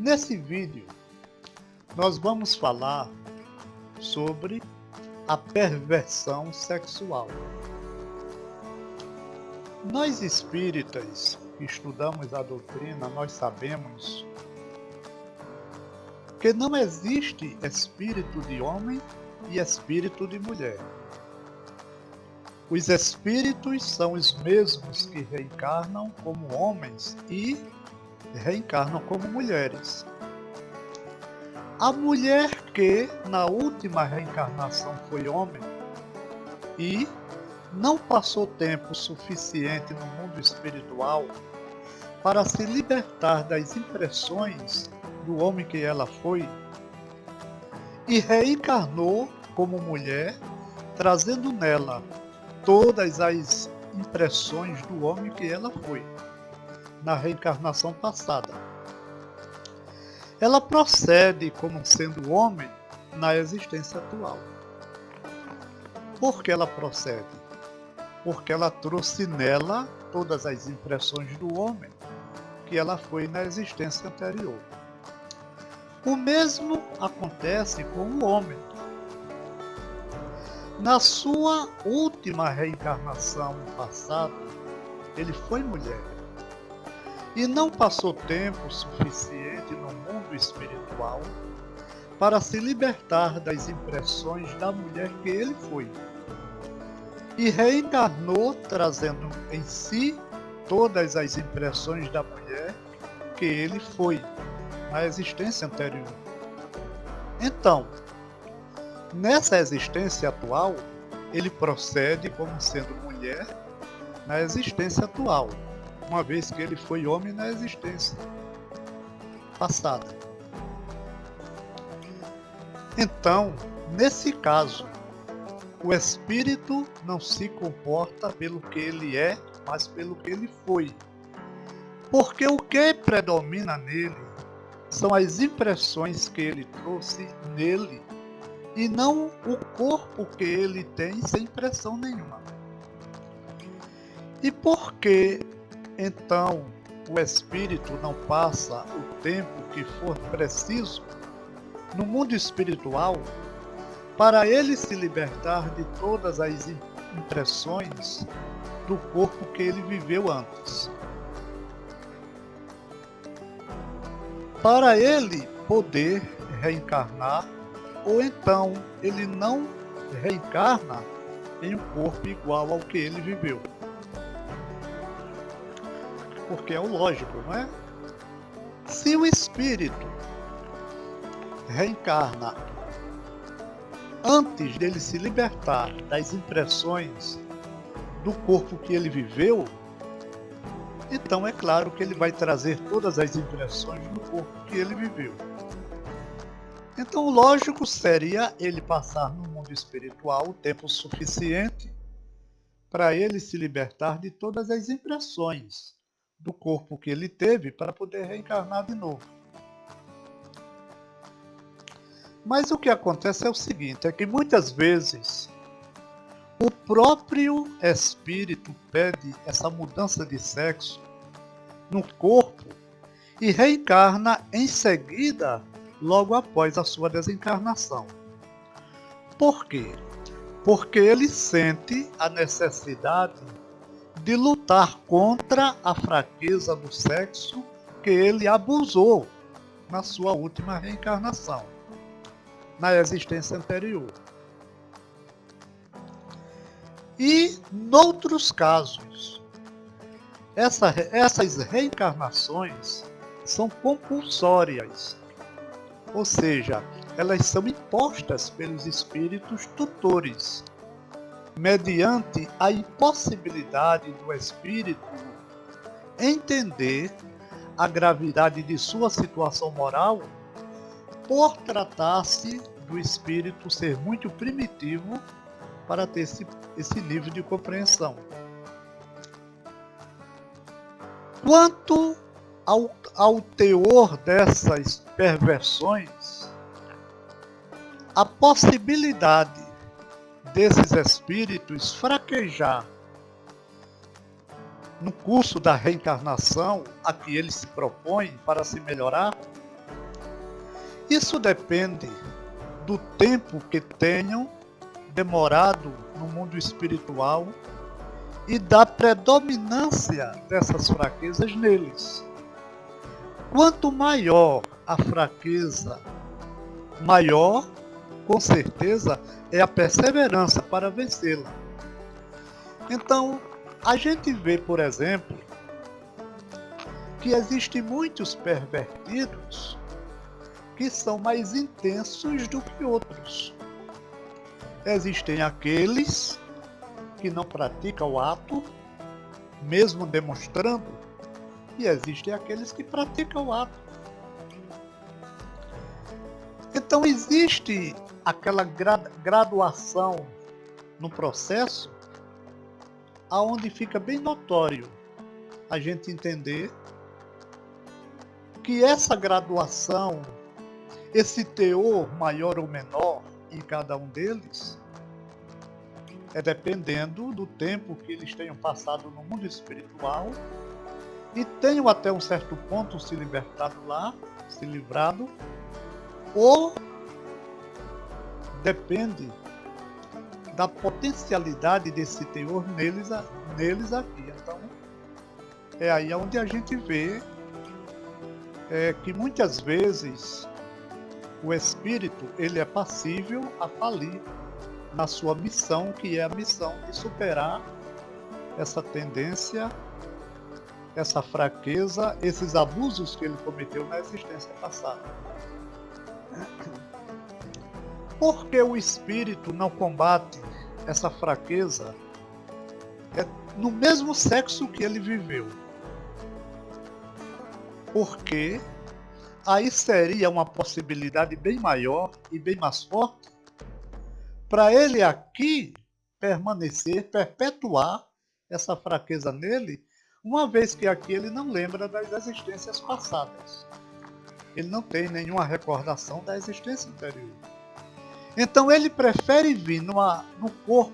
Nesse vídeo, nós vamos falar sobre a perversão sexual. Nós espíritas que estudamos a doutrina, nós sabemos que não existe espírito de homem e espírito de mulher. Os espíritos são os mesmos que reencarnam como homens e reencarnam como mulheres. A mulher que na última reencarnação foi homem e não passou tempo suficiente no mundo espiritual para se libertar das impressões do homem que ela foi e reencarnou como mulher, trazendo nela todas as impressões do homem que ela foi na reencarnação passada. Ela procede como sendo homem na existência atual. Por que ela procede? Porque ela trouxe nela todas as impressões do homem que ela foi na existência anterior. O mesmo acontece com o homem. Na sua última reencarnação passada, ele foi mulher e não passou tempo suficiente no mundo espiritual para se libertar das impressões da mulher que ele foi e reencarnou trazendo em si todas as impressões da mulher que ele foi na existência anterior. Então, nessa existência atual, ele procede como sendo mulher na existência atual, uma vez que ele foi homem na existência passada. Então, nesse caso, o espírito não se comporta pelo que ele é, mas pelo que ele foi. Porque o que predomina nele são as impressões que ele trouxe nele e não o corpo que ele tem sem impressão nenhuma. E por que, então, o espírito não passa o tempo que for preciso no mundo espiritual para ele se libertar de todas as impressões do corpo que ele viveu antes? Para ele poder reencarnar, ou então ele não reencarna em um corpo igual ao que ele viveu. Porque é o lógico, não é? Se o espírito reencarna antes dele se libertar das impressões do corpo que ele viveu, então é claro que ele vai trazer todas as impressões do corpo que ele viveu. Então o lógico seria ele passar no mundo espiritual o tempo suficiente para ele se libertar de todas as impressões do corpo que ele teve para poder reencarnar de novo. Mas o que acontece é o seguinte, é que muitas vezes o próprio espírito pede essa mudança de sexo no corpo e reencarna em seguida, logo após a sua desencarnação. Por quê? Porque ele sente a necessidade de lutar contra a fraqueza do sexo que ele abusou na sua última reencarnação, na existência anterior. E, noutros casos, essas reencarnações são compulsórias, ou seja, elas são impostas pelos espíritos tutores, mediante a impossibilidade do espírito entender a gravidade de sua situação moral, por tratar-se do espírito ser muito primitivo para ter esse nível de compreensão. Quanto ao teor dessas perversões, a possibilidade desses espíritos fraquejar no curso da reencarnação a que eles se propõem para se melhorar Isso depende do tempo que tenham demorado no mundo espiritual e da predominância dessas fraquezas neles. Quanto maior a fraqueza, maior, com certeza, é a perseverança para vencê-la. Então, a gente vê, por exemplo, que existem muitos pervertidos que são mais intensos do que outros. Existem aqueles que não praticam o ato, mesmo demonstrando, e existem aqueles que praticam o ato. Então existe aquela graduação no processo, aonde fica bem notório a gente entender que essa graduação, esse teor maior ou menor em cada um deles, é dependendo do tempo que eles tenham passado no mundo espiritual e tenham até um certo ponto se libertado lá, se livrado, ou depende da potencialidade desse teor neles aqui. Então, é aí onde a gente vê que muitas vezes o espírito ele é passível a falir na sua missão, que é a missão de superar essa tendência, essa fraqueza, esses abusos que ele cometeu na existência passada. Por que o espírito não combate essa fraqueza no mesmo sexo que ele viveu? Porque aí seria uma possibilidade bem maior e bem mais forte para ele aqui permanecer, perpetuar essa fraqueza nele, uma vez que aqui ele não lembra das existências passadas. Ele não tem nenhuma recordação da existência anterior. Então ele prefere vir no corpo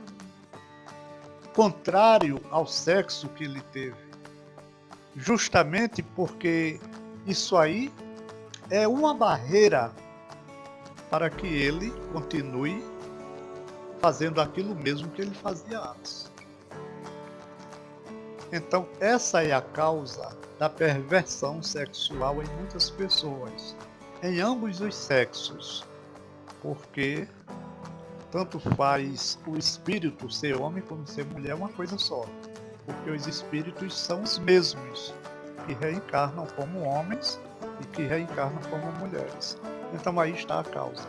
contrário ao sexo que ele teve, justamente porque isso aí é uma barreira para que ele continue fazendo aquilo mesmo que ele fazia antes. Então essa é a causa da perversão sexual em muitas pessoas, em ambos os sexos, porque tanto faz o espírito ser homem como ser mulher, é uma coisa só, porque os espíritos são os mesmos, que reencarnam como homens e que reencarnam como mulheres. Então aí está a causa.